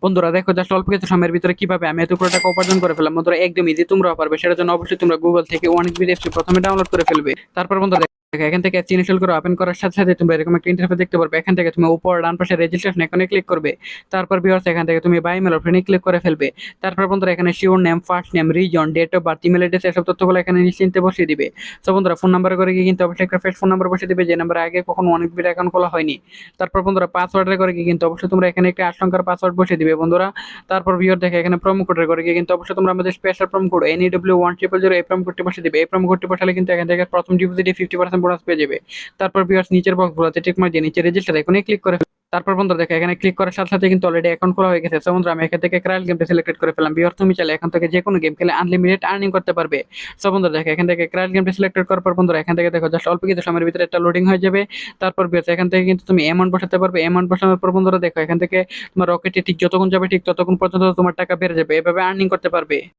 বন্ধুরা দেখো জাস্ট অল্প কিছু সময়ের ভিতরে কিভাবে আমি এতগুলো টাকা উপার্জন করে ফেললাম। বন্ধুরা একদম ইজি, তোমরাও পারবে। সেটার জন্য অবশ্যই তোমরা গুগল থেকে ওয়ান বিডিএফসি প্রথমে ডাউনলোড করে ফেলবে। তারপর বন্ধুরা দেখো এখান থেকে অ্যাপস ইনস্টল করে ওপেন করার সাথে সাথে তোমরা এরকম একটা ইন্টারফেস দেখতে পারবে। এখান থেকে তুমি উপর ডান পাশে রেজিস্ট্রেশন এখানে ক্লিক করবে। তারপর ভিউয়ার্স এখান থেকে তুমি বাই মেল অপশনে ক্লিক করে ফেলবে। তারপর বন্ধুরা এখানে surname, first name, reason, date of birth, email address এসব তথ্যগুলো এখানে নিশ্চিন্তে বসিয়ে দিবে। তো বন্ধুরা ফোন নাম্বার করে গিয়ে কিন্তু অবশ্যই একটা ফ্রেশ ফোন নাম্বার বসিয়ে দিবে, যে নাম্বার আগে কখনো অনেক বিট অ্যাকাউন্ট খোলা হয়নি। তারপর বন্ধুরা পাসওয়ার্ডের করে গিয়ে কিন্তু অবশ্যই তোমরা এখানে একটা 8 সংখ্যার পাসওয়ার্ড বসিয়ে দিবে বন্ধুরা। তারপর ভিউয়ার দেখে এখানে প্রোমো কোডের করে গিয়ে কিন্তু অবশ্যই তোমরা আমাদের স্পেশাল প্রোমো কোড NEW1000 এই প্রোমো কোডটি বসিয়ে দিবে। এই প্রোমো কোডটি বসালে কিন্তু এখান থেকে প্রথম ডিপোজিটে 50% বোনাস পেয়ে যাবে। তারপর ভিউয়ার্স নিচের বক্সগুলোতে টিক মার্ক দিয়ে নিচে রেজিস্টার আইকনে ক্লিক করে তারপর বন্ধুরা দেখো এখানে ক্লিক করার সাথে সাথে কিন্তু অলরেডি অ্যাকাউন্ট খোলা হয়ে গেছে। সো বন্ধুরা আমি এখান থেকে ক্রায়াল গেমটা সিলেক্ট করে ফেললাম। ভিউয়ার তুমি চাইলে এখান থেকে যে কোনো গেম খেলে আনলিমিটেড আর্নিং করতে পারবে। সো বন্ধুরা দেখো এখান থেকে ক্রায়াল গেমটা সিলেক্ট করার পর বন্ধুরা এখান থেকে দেখো জাস্ট অল্প কিছু সময়ের ভিতরে একটা লোডিং হয়ে যাবে। তারপর ভিউয়ার্স এখান থেকে কিন্তু তুমি অ্যামাউন্ট বসাতে পারবে। অ্যামাউন্ট বসানোর পর বন্ধুরা দেখো এখান থেকে তোমার রকেটে ঠিক যতক্ষণ যাবে ঠিক ততক্ষণ পর্যন্ত তোমার টাকা বেড়ে যাবে। এভাবে আর্নিং করতে পারবে।